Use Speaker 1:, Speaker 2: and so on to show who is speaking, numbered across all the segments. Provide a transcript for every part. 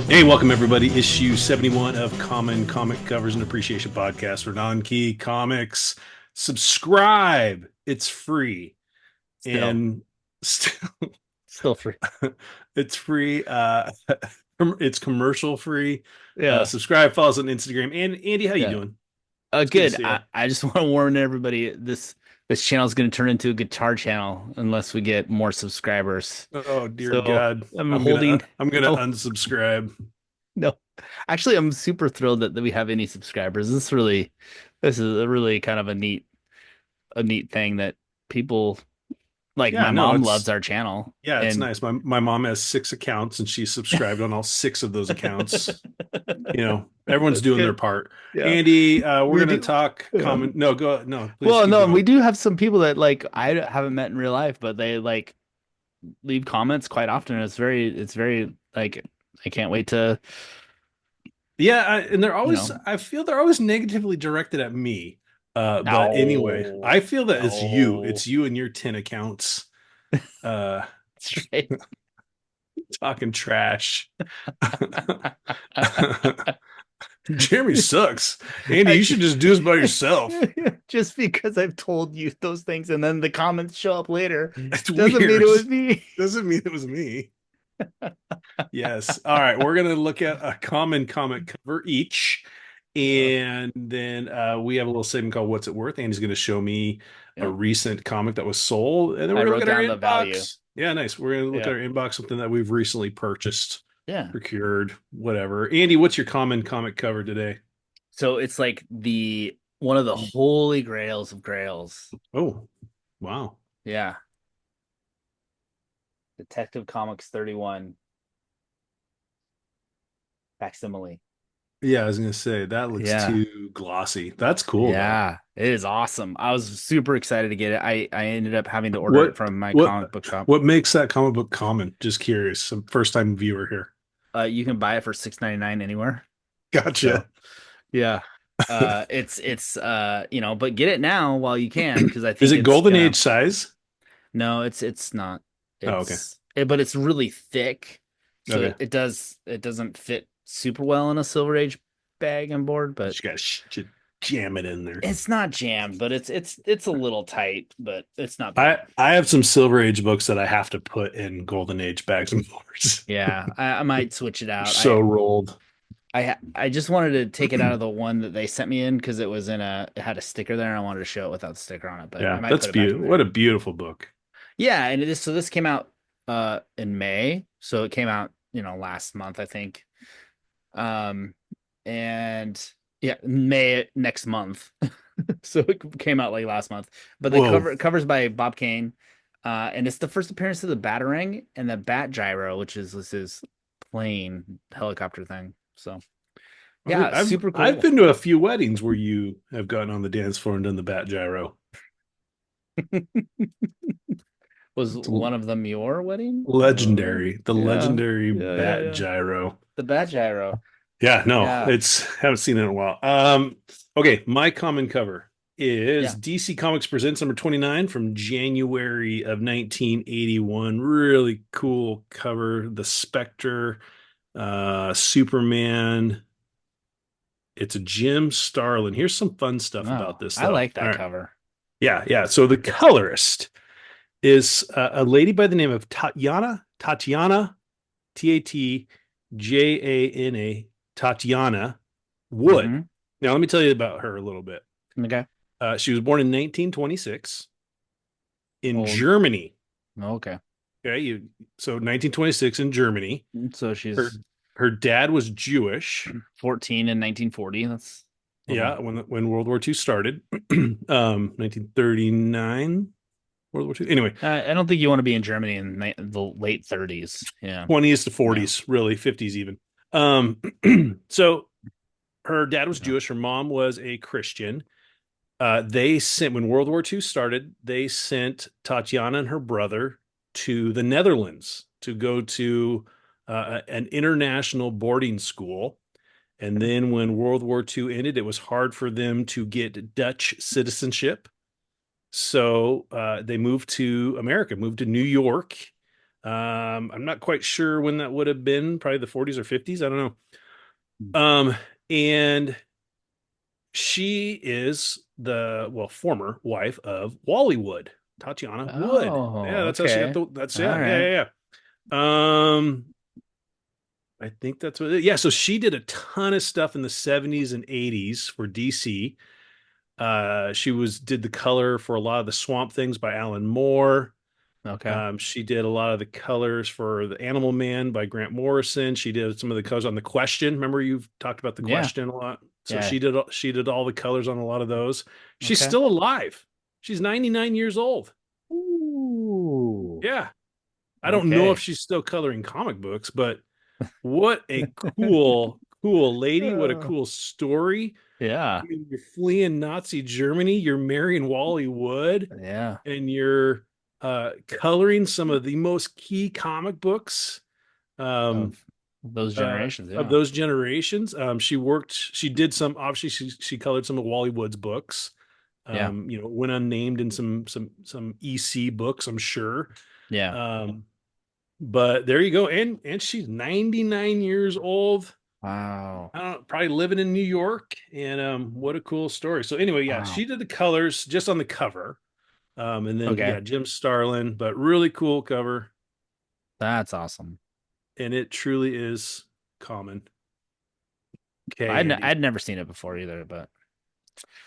Speaker 1: Hey, welcome everybody. Issue 71 of Common Comic Covers and Appreciation Podcast for Non-Key Comics. Subscribe. It's free.
Speaker 2: Still,
Speaker 1: And still
Speaker 2: still free.
Speaker 1: it's free. It's commercial free.
Speaker 2: Yeah,
Speaker 1: Subscribe, follow us on Instagram. And Andy, how you
Speaker 2: yeah.
Speaker 1: doing? It's good to
Speaker 2: Good.
Speaker 1: see you.
Speaker 2: I just want to warn everybody this channel is going to turn into a guitar channel unless we get more subscribers.
Speaker 1: Oh dear
Speaker 2: So
Speaker 1: God.
Speaker 2: I'm
Speaker 1: I'm gonna
Speaker 2: holding.
Speaker 1: I'm gonna
Speaker 2: Oh
Speaker 1: unsubscribe.
Speaker 2: no, actually, I'm super thrilled that we have any subscribers. This is a really kind of a neat thing that people like.
Speaker 1: Yeah,
Speaker 2: My
Speaker 1: no,
Speaker 2: mom loves
Speaker 1: it's
Speaker 2: our channel,
Speaker 1: yeah, it's
Speaker 2: and
Speaker 1: nice. My mom has 6 accounts and she's subscribed on all 6 of those accounts. Everyone's
Speaker 2: that's
Speaker 1: doing their
Speaker 2: good.
Speaker 1: part.
Speaker 2: Yeah,
Speaker 1: Andy, we're
Speaker 2: we
Speaker 1: gonna
Speaker 2: do.
Speaker 1: talk
Speaker 2: Yeah.
Speaker 1: common. No, go. No, please
Speaker 2: Well,
Speaker 1: keep
Speaker 2: no, and we
Speaker 1: going.
Speaker 2: do have some people that like I haven't met in real life, but they like leave comments quite often. It's very like I can't wait to,
Speaker 1: Yeah, and they're
Speaker 2: you
Speaker 1: always.
Speaker 2: know.
Speaker 1: I feel they're always negatively directed at me. But anyway,
Speaker 2: No,
Speaker 1: I feel that it's you.
Speaker 2: no,
Speaker 1: It's you and your 10 accounts. Uh,
Speaker 2: that's right.
Speaker 1: talking trash. Jeremy sucks. Andy,
Speaker 2: I
Speaker 1: you
Speaker 2: ju-
Speaker 1: should just do this by yourself.
Speaker 2: just because I've told you those things and then the comments show up later
Speaker 1: It's
Speaker 2: doesn't mean it
Speaker 1: weird.
Speaker 2: was me.
Speaker 1: Doesn't mean it was me. Yes. All right. We're going to look at a common comic cover each.
Speaker 2: Yeah,
Speaker 1: And then we have a little segment called What's It Worth? Andy's going to show me a
Speaker 2: yeah.
Speaker 1: recent comic that was sold. And then
Speaker 2: I
Speaker 1: we're going to
Speaker 2: wrote
Speaker 1: look at our
Speaker 2: down the value.
Speaker 1: inbox. Yeah, nice. We're going to look at
Speaker 2: Yeah,
Speaker 1: our inbox, something that we've recently purchased,
Speaker 2: yeah.
Speaker 1: procured, whatever. Andy, what's your common comic cover today?
Speaker 2: So it's like the one of the holy grails of grails.
Speaker 1: Oh, wow.
Speaker 2: Yeah, Detective Comics 31 Facsimile.
Speaker 1: Yeah, I was going to say that looks
Speaker 2: Yeah.
Speaker 1: too glossy. That's cool, though.
Speaker 2: Yeah, it is awesome. I was super excited to get it. I ended up having to order it
Speaker 1: What,
Speaker 2: from my
Speaker 1: what,
Speaker 2: comic book shop.
Speaker 1: what makes that comic book common? Just curious. Some first time viewer here.
Speaker 2: You can buy it for 6.99 anywhere. So
Speaker 1: Gotcha.
Speaker 2: yeah. It's but get it now while you can because I
Speaker 1: Is
Speaker 2: think
Speaker 1: it
Speaker 2: it's
Speaker 1: Golden Age
Speaker 2: gonna
Speaker 1: size?
Speaker 2: no, it's not.
Speaker 1: Oh, okay.
Speaker 2: But it's really thick, so
Speaker 1: Okay.
Speaker 2: it doesn't fit super well in a Silver Age bag and board, but
Speaker 1: Just gotta jam it in there.
Speaker 2: it's not jammed, but it's a little tight, but it's not
Speaker 1: I
Speaker 2: bad.
Speaker 1: I have some Silver Age books that I have to put in Golden Age bags and boards.
Speaker 2: Yeah, I might switch it
Speaker 1: They're
Speaker 2: out.
Speaker 1: so rolled.
Speaker 2: I just wanted to take it out of the one that they sent me in because it had a sticker there and I wanted to show it without the sticker on it, but I
Speaker 1: Yeah,
Speaker 2: might
Speaker 1: that's
Speaker 2: put it back in
Speaker 1: beautiful. What
Speaker 2: there.
Speaker 1: a beautiful book.
Speaker 2: Yeah, and this came out in May, so it came out, last month I think. Um and yeah, May next month. So it came out like last month. But the
Speaker 1: Whoa.
Speaker 2: covers by Bob Kane. And it's the first appearance of the Batarang and the Batgyro, which is this is plane helicopter thing. So yeah, super
Speaker 1: I've
Speaker 2: cool.
Speaker 1: been to a few weddings where you have gotten on the dance floor and done the bat gyro.
Speaker 2: Was
Speaker 1: It's
Speaker 2: one of them your wedding?
Speaker 1: legendary. The
Speaker 2: Yeah.
Speaker 1: legendary
Speaker 2: Yeah, yeah,
Speaker 1: bat
Speaker 2: yeah.
Speaker 1: gyro.
Speaker 2: The Batgyro.
Speaker 1: Yeah, no,
Speaker 2: Yeah.
Speaker 1: it's haven't seen it in a while. Okay, my common cover is
Speaker 2: Yeah.
Speaker 1: DC Comics Presents number 29 from January of 1981. Really cool cover. The Spectre, Superman. It's a Jim Starlin. Here's some fun stuff about
Speaker 2: No,
Speaker 1: this,
Speaker 2: I
Speaker 1: though.
Speaker 2: like
Speaker 1: All
Speaker 2: that
Speaker 1: right.
Speaker 2: cover.
Speaker 1: Yeah, yeah. So the colorist is a lady by the name of Tatiana, Tatjana, Tatiana Wood.
Speaker 2: Mm-hmm.
Speaker 1: Now, let me tell you about her a little bit.
Speaker 2: Okay.
Speaker 1: She was born in 1926 in
Speaker 2: Old.
Speaker 1: Germany.
Speaker 2: Okay.
Speaker 1: Okay, so 1926 in Germany.
Speaker 2: So
Speaker 1: Her
Speaker 2: she's
Speaker 1: her dad was Jewish.
Speaker 2: 14 in 1940. That's
Speaker 1: Yeah,
Speaker 2: little.
Speaker 1: when World War II started, 1939, World War II. Anyway,
Speaker 2: I don't think you want to be in Germany in the late 30s. Yeah.
Speaker 1: 20s to
Speaker 2: Yeah.
Speaker 1: 40s, really 50s even. Um, so her dad was
Speaker 2: Yeah.
Speaker 1: Jewish. Her mom was a Christian. They sent when World War II started. They sent Tatiana and her brother to the Netherlands to go to an international boarding school. And then when World War II ended, it was hard for them to get Dutch citizenship. So they moved to America, moved to New York. I'm not quite sure when that would have been, probably the 40s or 50s. I don't know. And she is the, well, former wife of Wally Wood, Tatiana Wood. Yeah,
Speaker 2: Oh,
Speaker 1: that's how she got
Speaker 2: okay.
Speaker 1: the, that's,
Speaker 2: All
Speaker 1: yeah, yeah,
Speaker 2: right.
Speaker 1: yeah, yeah. I think that's what, yeah. So she did a ton of stuff in the 70s and 80s for DC. Did the color for a lot of the Swamp Things by Alan Moore.
Speaker 2: Okay.
Speaker 1: She did a lot of the colors for the Animal Man by Grant Morrison. She did some of the colors on the Question. Remember, you've talked about the
Speaker 2: Yeah.
Speaker 1: Question a lot. So
Speaker 2: Yeah.
Speaker 1: she did all the colors on a lot of those. She's
Speaker 2: Okay.
Speaker 1: still alive. She's 99 years old.
Speaker 2: Ooh.
Speaker 1: Yeah. I don't know if
Speaker 2: Okay.
Speaker 1: she's still coloring comic books, but what a cool, cool lady. What a
Speaker 2: Uh,
Speaker 1: cool story.
Speaker 2: yeah.
Speaker 1: I mean, you're fleeing Nazi Germany, you're marrying Wally Wood,
Speaker 2: Yeah.
Speaker 1: and you're coloring some of the most key comic books um,
Speaker 2: Of those
Speaker 1: uh,
Speaker 2: generations.
Speaker 1: of
Speaker 2: Yeah.
Speaker 1: those generations. She did some, obviously, she colored some of Wally Wood's books.
Speaker 2: Yeah.
Speaker 1: Went unnamed in some EC books, I'm sure.
Speaker 2: Yeah.
Speaker 1: Um, but there you go, and she's 99 years old.
Speaker 2: Wow.
Speaker 1: I don't know, probably living in New York, and what a cool story. So anyway, yeah,
Speaker 2: Wow.
Speaker 1: she did the colors just on the cover, and then
Speaker 2: Okay.
Speaker 1: yeah, Jim Starlin, but really cool cover,
Speaker 2: That's awesome.
Speaker 1: and it truly is common. Okay,
Speaker 2: I'd
Speaker 1: Andy.
Speaker 2: I'd never seen it before either, but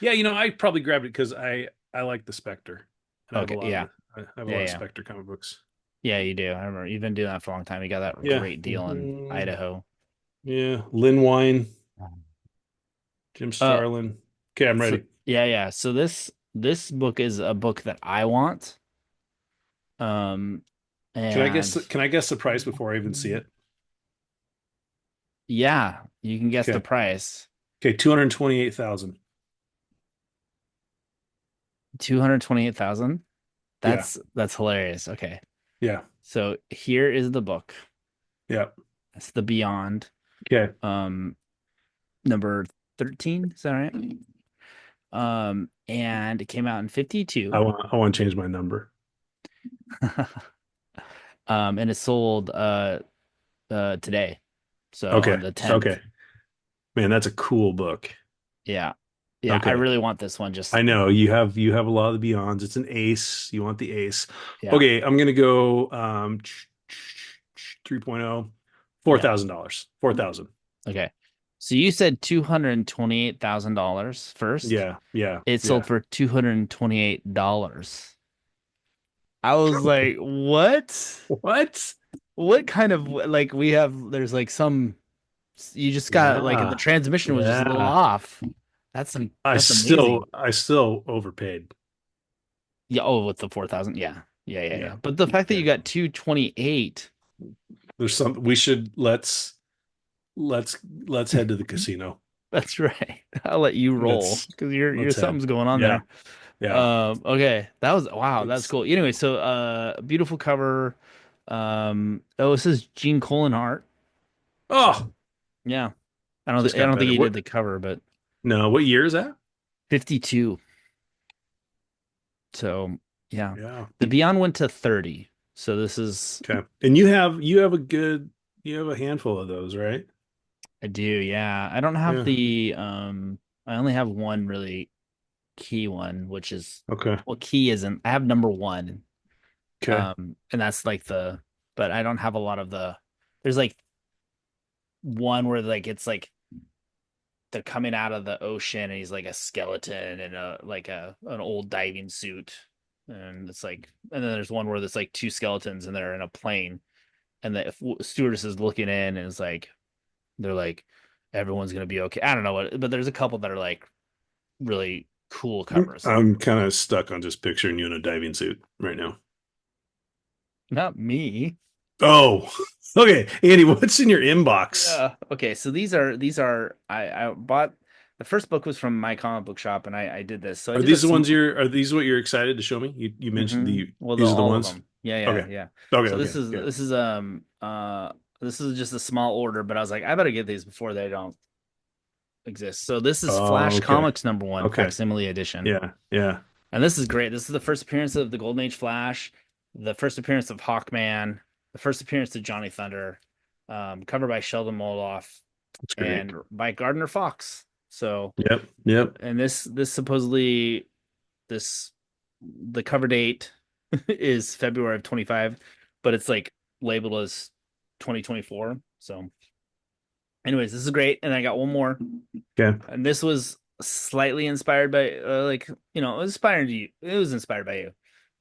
Speaker 1: Yeah, I probably grabbed it because I like the Spectre, and
Speaker 2: okay. Yeah.
Speaker 1: I have a
Speaker 2: Yeah.
Speaker 1: lot of
Speaker 2: Yeah.
Speaker 1: Spectre comic books.
Speaker 2: Yeah, you do. I remember you've been doing that for a long time. You got that
Speaker 1: Yeah,
Speaker 2: great deal in Idaho.
Speaker 1: yeah, Lin Wine, Jim
Speaker 2: Uh,
Speaker 1: Starlin. Okay, I'm
Speaker 2: so
Speaker 1: ready.
Speaker 2: yeah, yeah. So this book is a book that I want. Um, and
Speaker 1: Can I guess the price before I even see it?
Speaker 2: yeah, you can guess the
Speaker 1: Okay,
Speaker 2: price.
Speaker 1: okay, 228,000.
Speaker 2: 228,000.
Speaker 1: Yeah,
Speaker 2: That's hilarious. Okay.
Speaker 1: yeah,
Speaker 2: So here is the book.
Speaker 1: yeah.
Speaker 2: It's the Beyond.
Speaker 1: Okay.
Speaker 2: Um, number 13, is that right? And it came out in 52.
Speaker 1: I want to change my number.
Speaker 2: And it sold today. So
Speaker 1: Okay.
Speaker 2: on the 10th.
Speaker 1: Okay. Man, that's a cool book.
Speaker 2: Yeah. Yeah, I
Speaker 1: Okay.
Speaker 2: really want this one just
Speaker 1: I know you have a lot of the Beyonds. It's an ace. You want the ace.
Speaker 2: yeah.
Speaker 1: Okay, I'm gonna go 3.0,
Speaker 2: Yeah.
Speaker 1: $4,000. 4,000.
Speaker 2: Okay. So you said $228,000 first.
Speaker 1: Yeah, yeah,
Speaker 2: It sold
Speaker 1: yeah.
Speaker 2: for $228. I was like, what?
Speaker 1: What?
Speaker 2: What kind of like we have there's like some you just got like the
Speaker 1: Yeah.
Speaker 2: transmission was just a little
Speaker 1: Yeah.
Speaker 2: off. That's amazing.
Speaker 1: I still overpaid.
Speaker 2: Yeah, oh with the 4,000. Yeah. Yeah, yeah,
Speaker 1: Yeah.
Speaker 2: yeah. But the fact that
Speaker 1: Yeah.
Speaker 2: you got 228,
Speaker 1: There's some we should let's let's head to the casino.
Speaker 2: that's right. I'll let you roll because you're
Speaker 1: Let's head.
Speaker 2: something's going on
Speaker 1: Yeah.
Speaker 2: there.
Speaker 1: Yeah.
Speaker 2: Okay. That was wow, that's
Speaker 1: Let's
Speaker 2: cool. Anyway, so beautiful cover. Oh, this is Gene Colan art.
Speaker 1: Oh,
Speaker 2: Yeah.
Speaker 1: just
Speaker 2: I
Speaker 1: got
Speaker 2: don't think
Speaker 1: better.
Speaker 2: he did
Speaker 1: What?
Speaker 2: the cover, but
Speaker 1: No, what year is that?
Speaker 2: 52. So yeah.
Speaker 1: Yeah.
Speaker 2: The Beyond went to 30. So this is
Speaker 1: Okay. And you have a handful of those, right?
Speaker 2: I do, yeah. I don't have
Speaker 1: Yeah.
Speaker 2: the I only have one really key one, which is
Speaker 1: Okay.
Speaker 2: well key isn't I have number one.
Speaker 1: Okay.
Speaker 2: And that's like the but I don't have a lot of the there's like one where like it's like they're coming out of the ocean and he's like a skeleton in a like a an old diving suit. And it's like and then there's one where there's like two skeletons and they're in a plane and the stewardess is looking in and it's like they're like everyone's gonna be okay. I don't know what, but there's a couple that are like really cool covers.
Speaker 1: I'm kind of stuck on just picturing you in a diving suit right now.
Speaker 2: Not me.
Speaker 1: Oh, okay. Andy, what's in your inbox?
Speaker 2: Yeah. Okay, so these are I bought the first book was from my comic book shop and I did this. So I did a
Speaker 1: Are these what you're excited to show me? You mentioned
Speaker 2: well
Speaker 1: these are the
Speaker 2: all of
Speaker 1: ones.
Speaker 2: them. Yeah, yeah,
Speaker 1: Okay.
Speaker 2: yeah.
Speaker 1: Okay.
Speaker 2: So
Speaker 1: Okay. Yeah.
Speaker 2: this is just a small order, but I was like I better get these before they don't exist. So this is
Speaker 1: Oh,
Speaker 2: Flash
Speaker 1: okay.
Speaker 2: Comics number one,
Speaker 1: Okay.
Speaker 2: Facsimile edition.
Speaker 1: Yeah. Yeah.
Speaker 2: And this is great. This is the first appearance of the Golden Age Flash, the first appearance of Hawkman. the first appearance of Johnny Thunder, cover by Sheldon Moldoff
Speaker 1: That's great.
Speaker 2: and by Gardner Fox. So,
Speaker 1: Yep. Yep.
Speaker 2: and this supposedly this the cover date is February of 25, but it's like labeled as 2024. So, anyways, this is great. And I got one more,
Speaker 1: Okay.
Speaker 2: and this was slightly inspired by like it was inspired you. It was inspired by you,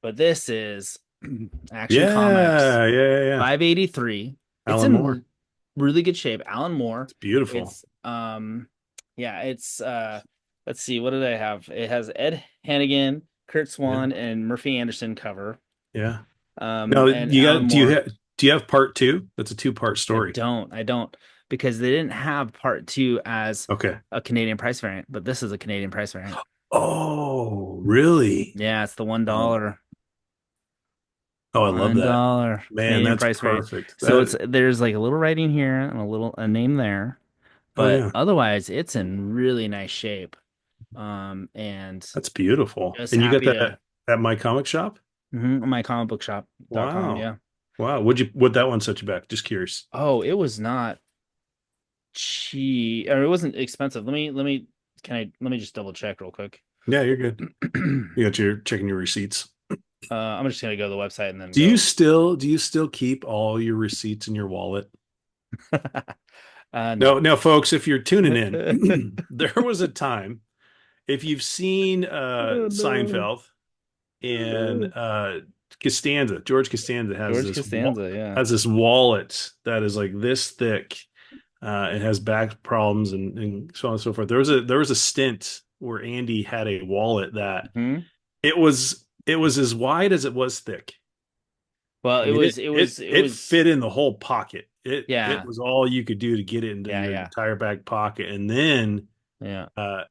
Speaker 2: but this is Action Comics
Speaker 1: Yeah. Yeah. Yeah. Yeah.
Speaker 2: 583. It's
Speaker 1: Alan Moore.
Speaker 2: in really good shape. Alan Moore.
Speaker 1: It's beautiful.
Speaker 2: It's yeah, it's let's see, what did I have? It has Ed Hannigan, Kurt
Speaker 1: Yeah.
Speaker 2: Swan, and Murphy Anderson cover.
Speaker 1: Yeah. Now
Speaker 2: And
Speaker 1: you
Speaker 2: Alan
Speaker 1: got
Speaker 2: Moore.
Speaker 1: do you have part two? That's a two-part story.
Speaker 2: I don't because they didn't have part two as
Speaker 1: Okay.
Speaker 2: a Canadian price variant, but this is a Canadian price variant.
Speaker 1: Oh, really?
Speaker 2: Yeah, it's the
Speaker 1: Oh,
Speaker 2: $1.
Speaker 1: oh, I love that. Man,
Speaker 2: Canadian
Speaker 1: that's
Speaker 2: price variant.
Speaker 1: perfect.
Speaker 2: So it's
Speaker 1: That
Speaker 2: there's like a little writing here and a name there,
Speaker 1: oh
Speaker 2: but
Speaker 1: yeah.
Speaker 2: otherwise it's in really nice shape. And
Speaker 1: That's beautiful.
Speaker 2: just
Speaker 1: And you got
Speaker 2: happy
Speaker 1: that
Speaker 2: to
Speaker 1: at my comic shop?
Speaker 2: my comicbookshop.com.
Speaker 1: Wow.
Speaker 2: Yeah.
Speaker 1: Wow. Would that one set you back? Just curious.
Speaker 2: Oh, it was not cheap, or it wasn't expensive. Let me just double check real quick.
Speaker 1: Yeah, you're good. You got your checking your receipts.
Speaker 2: I'm just gonna go to the website and then go.
Speaker 1: Do you still keep all your receipts in your wallet?
Speaker 2: No.
Speaker 1: No, now folks, if you're tuning in, there was a time, if you've seen
Speaker 2: Oh no.
Speaker 1: Seinfeld and George Costanza
Speaker 2: George Costanza, yeah.
Speaker 1: has this wallet that is like this thick. It has back problems and so on and so forth. There was a stint where Andy had a wallet that
Speaker 2: Hmm.
Speaker 1: it was as wide as it was thick.
Speaker 2: Well,
Speaker 1: I
Speaker 2: it
Speaker 1: mean,
Speaker 2: was
Speaker 1: it
Speaker 2: it
Speaker 1: it
Speaker 2: was it
Speaker 1: it
Speaker 2: was
Speaker 1: fit in the whole pocket. It
Speaker 2: yeah.
Speaker 1: was all you could do to get it into
Speaker 2: Yeah,
Speaker 1: your
Speaker 2: yeah.
Speaker 1: entire back pocket, and then
Speaker 2: Yeah.
Speaker 1: uh,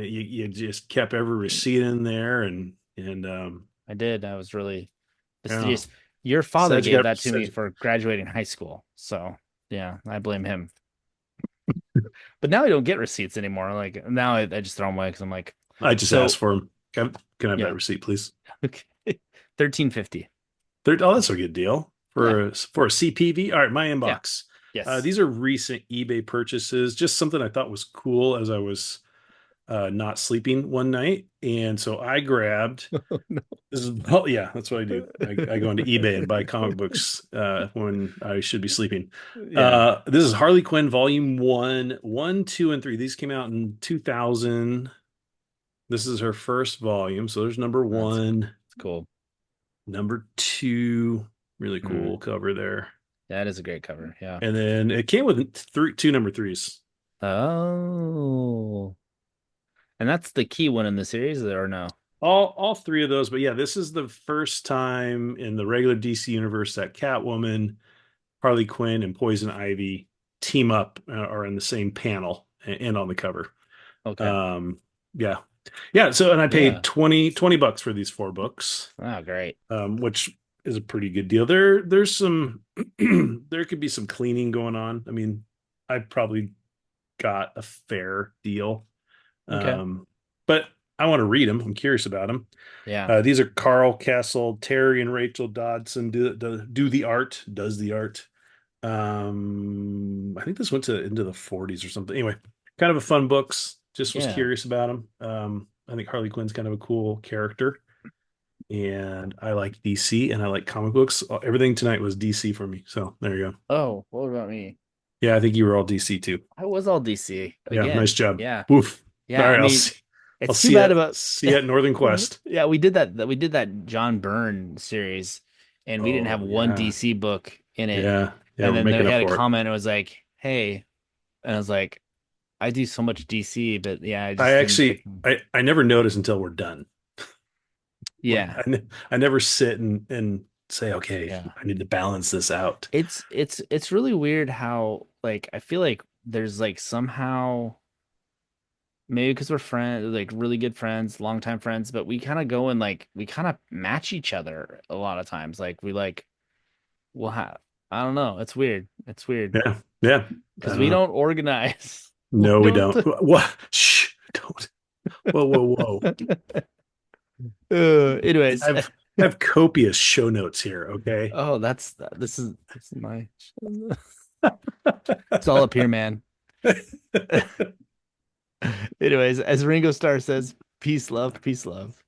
Speaker 1: you just kept every receipt in there, and
Speaker 2: I did. I was really
Speaker 1: yeah,
Speaker 2: fastidious. Your father
Speaker 1: said you
Speaker 2: gave
Speaker 1: got
Speaker 2: that to me
Speaker 1: said
Speaker 2: for graduating high school. So, yeah, I blame him. But now I don't get receipts anymore. Like now I just throw them away because I'm like,
Speaker 1: I just asked
Speaker 2: so
Speaker 1: for him. Can I have that
Speaker 2: yeah.
Speaker 1: receipt, please?
Speaker 2: Okay. 1350.
Speaker 1: That's a good deal
Speaker 2: Yeah.
Speaker 1: for a CPV. All right, my
Speaker 2: Yeah.
Speaker 1: inbox.
Speaker 2: Yes.
Speaker 1: These are recent eBay purchases. Just something I thought was cool as I was not sleeping one night, and so I grabbed.
Speaker 2: Oh, no.
Speaker 1: This is oh yeah, that's what I do. I go into eBay and buy comic books when I should be sleeping.
Speaker 2: Yeah.
Speaker 1: This is Harley Quinn Volume 1, 1, 2, and 3. These came out in 2000. This is her first volume, so there's number
Speaker 2: That's
Speaker 1: one.
Speaker 2: cool.
Speaker 1: Number two, really
Speaker 2: Hmm.
Speaker 1: cool cover there.
Speaker 2: That is a great cover. Yeah.
Speaker 1: And then it came with two number threes.
Speaker 2: Oh. And that's the key one in the series, or no?
Speaker 1: All three of those, but yeah, this is the first time in the regular DC universe that Catwoman, Harley Quinn, and Poison Ivy team up are in the same panel and on the cover.
Speaker 2: Okay.
Speaker 1: Um, yeah. Yeah, so and I paid
Speaker 2: Yeah.
Speaker 1: 20 bucks for these four books,
Speaker 2: Oh, great.
Speaker 1: which is a pretty good deal. There's some there could be some cleaning going on. I mean, I probably got a fair deal.
Speaker 2: Okay.
Speaker 1: Um, but I want to read them. I'm curious about them.
Speaker 2: Yeah.
Speaker 1: These are Carl Castle, Terry and Rachel Dodson do the art, does the art. I think this went to into the 40s or something. Anyway, kind of a fun books. Just was
Speaker 2: Yeah.
Speaker 1: curious about them. I think Harley Quinn's kind of a cool character, and I like DC and I like comic books. Everything tonight was DC for me. So there you go.
Speaker 2: Oh, what about me?
Speaker 1: Yeah, I think you were all DC too.
Speaker 2: I was all DC
Speaker 1: Yeah, nice
Speaker 2: again.
Speaker 1: job.
Speaker 2: Yeah.
Speaker 1: Woof. All
Speaker 2: Yeah. I
Speaker 1: right, I'll
Speaker 2: mean,
Speaker 1: see. I'll
Speaker 2: it's too
Speaker 1: see you
Speaker 2: bad about
Speaker 1: see you at Northern Quest.
Speaker 2: yeah, we did that John Byrne series and we didn't have
Speaker 1: Oh
Speaker 2: one
Speaker 1: yeah.
Speaker 2: DC book in it.
Speaker 1: Yeah. Yeah,
Speaker 2: And
Speaker 1: we're
Speaker 2: then they
Speaker 1: making up
Speaker 2: had a
Speaker 1: for it.
Speaker 2: comment and it was like, "Hey," and I was like, "I do so much DC, but yeah, I
Speaker 1: I
Speaker 2: just didn't pick
Speaker 1: actually
Speaker 2: them."
Speaker 1: I never notice until we're done. Like
Speaker 2: Yeah.
Speaker 1: I never sit and say, okay,
Speaker 2: Yeah.
Speaker 1: I need to balance this out.
Speaker 2: It's really weird how like I feel like there's like somehow maybe because we're friends, like really good friends, longtime friends, but we kind of go and like we kind of match each other a lot of times. Like we like we'll have I don't know. It's weird. It's weird
Speaker 1: Yeah. Yeah. I
Speaker 2: because
Speaker 1: don't
Speaker 2: we
Speaker 1: know.
Speaker 2: don't organize. We
Speaker 1: No, we
Speaker 2: don't.
Speaker 1: don't. What? Shh. Don't. Whoa, whoa, whoa.
Speaker 2: Anyways,
Speaker 1: I've I have copious show notes here. Okay.
Speaker 2: Oh, this is my it's all up here, man. Anyways, as Ringo Starr says, peace, love, peace, love.